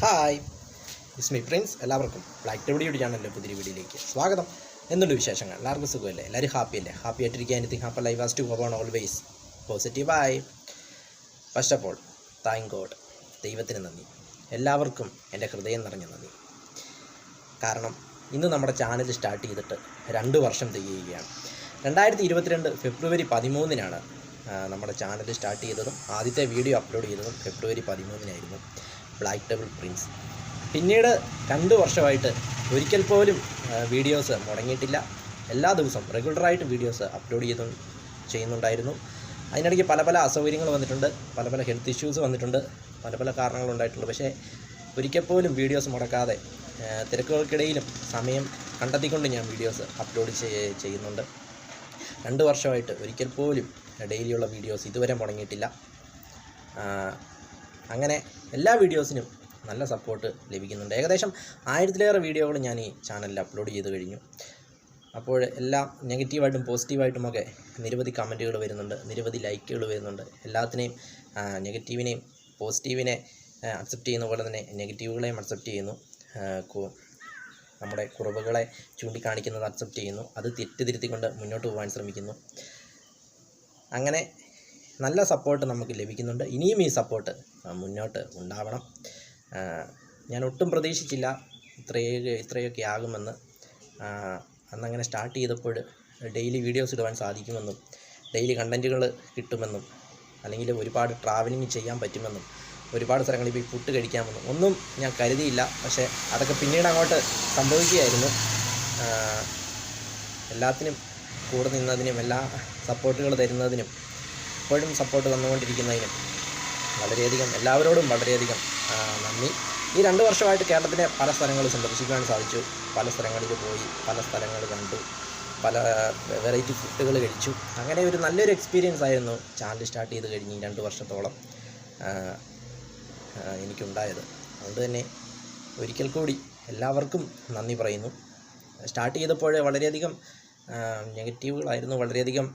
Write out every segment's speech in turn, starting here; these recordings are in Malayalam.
Hi, it's me Prince. എല്ലാവർക്കും ബ്ലാക്ക് ടെബിൾ ചാനലിൻ്റെ പുതിയ വീഡിയോയിലേക്ക് സ്വാഗതം. എന്തുണ്ട് വിശേഷങ്ങൾ? എല്ലാവർക്കും സുഖമല്ലേ? എല്ലാവരും ഹാപ്പിയല്ലേ? ഹാപ്പി ആയിട്ടിരിക്കുക. Anything happy life has to go on always പോസിറ്റീവായി. First of all thank God, ദൈവത്തിന് നന്ദി. എല്ലാവർക്കും എൻ്റെ ഹൃദയം നിറഞ്ഞ നന്ദി. കാരണം ഇന്ന് നമ്മുടെ ചാനൽ സ്റ്റാർട്ട് ചെയ്തിട്ട് 2 വർഷം തികയുകയാണ്. 2022 ഫെബ്രുവരി 13-നാണ് നമ്മുടെ ചാനൽ സ്റ്റാർട്ട് ചെയ്തതും ആദ്യത്തെ വീഡിയോ അപ്ലോഡ് ചെയ്തതും ഫെബ്രുവരി 13-നായിരുന്നു. Black Table Prince. പിന്നീട് 2 വർഷമായിട്ട് ഒരിക്കൽ പോലും വീഡിയോസ് മുടങ്ങിയിട്ടില്ല. എല്ലാ ദിവസവും റെഗുലറായിട്ട് വീഡിയോസ് അപ്ലോഡ് ചെയ്യുന്നുണ്ടായിരുന്നു. അതിനിടയ്ക്ക് പല അസൗകര്യങ്ങൾ വന്നിട്ടുണ്ട്, പല ഹെൽത്ത് ഇഷ്യൂസ് വന്നിട്ടുണ്ട്, പല കാരണങ്ങളുണ്ടായിട്ടുണ്ട്. പക്ഷേ ഒരിക്കൽ പോലും വീഡിയോസ് മുടക്കാതെ തിരക്കുകൾക്കിടയിലും സമയം കണ്ടെത്തിക്കൊണ്ട് ഞാൻ വീഡിയോസ് അപ്ലോഡ് ചെയ്യുന്നുണ്ട്. 2 വർഷമായിട്ട് ഒരിക്കൽ പോലും ഡെയിലിയുള്ള വീഡിയോസ് ഇതുവരെ മുടങ്ങിയിട്ടില്ല. അങ്ങനെ എല്ലാ വീഡിയോസിനും നല്ല സപ്പോർട്ട് ലഭിക്കുന്നുണ്ട്. ഏകദേശം 1000-ലേറെ വീഡിയോകൾ ഞാൻ ഈ ചാനലിൽ അപ്ലോഡ് ചെയ്ത് കഴിഞ്ഞു. അപ്പോൾ എല്ലാം നെഗറ്റീവായിട്ടും പോസിറ്റീവായിട്ടുമൊക്കെ നിരവധി കമൻറ്റുകൾ വരുന്നുണ്ട്, നിരവധി ലൈക്കുകൾ വരുന്നുണ്ട്. എല്ലാത്തിനെയും നെഗറ്റീവിനെയും പോസിറ്റീവിനെ അക്സെപ്റ്റ് ചെയ്യുന്ന പോലെ തന്നെ നെഗറ്റീവുകളെയും അക്സെപ്റ്റ് ചെയ്യുന്നു. നമ്മുടെ കുറവുകളെ ചൂണ്ടിക്കാണിക്കുന്നത് അക്സെപ്റ്റ് ചെയ്യുന്നു. അത് തിരുത്തിക്കൊണ്ട് മുന്നോട്ട് പോകാൻ ശ്രമിക്കുന്നു. അങ്ങനെ നല്ല സപ്പോർട്ട് നമുക്ക് ലഭിക്കുന്നുണ്ട്. ഇനിയും ഈ സപ്പോർട്ട് മുന്നോട്ട് ഉണ്ടാവണം. ഞാൻ ഒട്ടും പ്രതീക്ഷിച്ചില്ല ഇത്രയൊക്കെ ആകുമെന്ന്. അന്നങ്ങനെ സ്റ്റാർട്ട് ചെയ്തപ്പോൾ ഡെയിലി വീഡിയോസ് ഇടുവാൻ സാധിക്കുമെന്നും ഡെയിലി കണ്ടൻറ്റുകൾ കിട്ടുമെന്നും അല്ലെങ്കിൽ ഒരുപാട് ട്രാവലിംഗ് ചെയ്യാൻ പറ്റുമെന്നും ഒരുപാട് സ്ഥലങ്ങളിൽ പോയി ഫുഡ് കഴിക്കാമെന്നും ഒന്നും ഞാൻ കരുതിയില്ല. പക്ഷേ അതൊക്കെ പിന്നീട് അങ്ങോട്ട് സംഭവിക്കുകയായിരുന്നു. എല്ലാത്തിനും കൂടെ നിന്നതിനും എല്ലാ സപ്പോർട്ടുകൾ തരുന്നതിനും ഇപ്പോഴും സപ്പോർട്ട് തന്നുകൊണ്ടിരിക്കുന്നതിനും എല്ലാവരോടും വളരെയധികം നന്ദി. ഈ 2 വർഷമായിട്ട് കേരളത്തിലെ പല സ്ഥലങ്ങൾ സന്ദർശിക്കാൻ സാധിച്ചു. പല സ്ഥലങ്ങളിൽ പോയി, പല സ്ഥലങ്ങൾ കണ്ടു, പല വെറൈറ്റി ഫുഡുകൾ കഴിച്ചു. അങ്ങനെ ഒരു നല്ലൊരു എക്സ്പീരിയൻസ് ആയിരുന്നു ചാനൽ സ്റ്റാർട്ട് ചെയ്ത് കഴിഞ്ഞ് 2 വർഷത്തോളം എനിക്കുണ്ടായത്. അതുകൊണ്ട് തന്നെ ഒരിക്കൽ കൂടി എല്ലാവർക്കും നന്ദി പറയുന്നു. സ്റ്റാർട്ട് ചെയ്തപ്പോൾ വളരെയധികം നെഗറ്റീവുകളായിരുന്നു, വളരെയധികം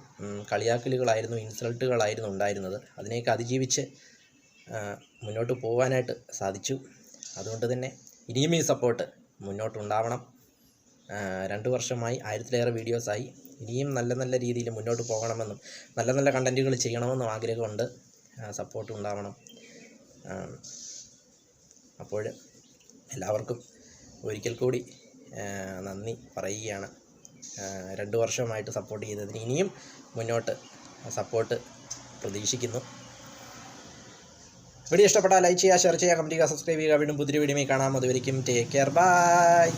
കളിയാക്കലുകളായിരുന്നു, ഇൻസൾട്ടുകളായിരുന്നു ഉണ്ടായിരുന്നത്. അതിനെയൊക്കെ അതിജീവിച്ച് മുന്നോട്ട് പോകാനായിട്ട് സാധിച്ചു. അതുകൊണ്ട് തന്നെ ഇനിയും ഈ സപ്പോർട്ട് മുന്നോട്ടുണ്ടാവണം. 2 വർഷമായി 1000-ലേറെ വീഡിയോസായി. ഇനിയും നല്ല രീതിയിൽ മുന്നോട്ട് പോകണമെന്നും നല്ല കണ്ടൻറ്റുകൾ ചെയ്യണമെന്നും ആഗ്രഹമുണ്ട്. സപ്പോർട്ട് ഉണ്ടാവണം. അപ്പോൾ എല്ലാവർക്കും ഒരിക്കൽ കൂടി നന്ദി പറയുകയാണ്. 2 വർഷമായിട്ട് സപ്പോർട്ട് ചെയ്തതിന് ഇനിയും മുന്നോട്ട് സപ്പോർട്ട് പ്രതീക്ഷിക്കുന്നു. വീഡിയോ ഇഷ്ടപ്പെട്ടാൽ ലൈക്ക് ചെയ്യുക, ഷെയർ ചെയ്യുക, കമൻറ്റ് ചെയ്യുക, സബ്സ്ക്രൈബ് ചെയ്യുക. വീണ്ടും പുതിയ വീഡിയോയിൽ കാണാം. അതുവരെയും ടേക്ക് കെയർ, ബൈ.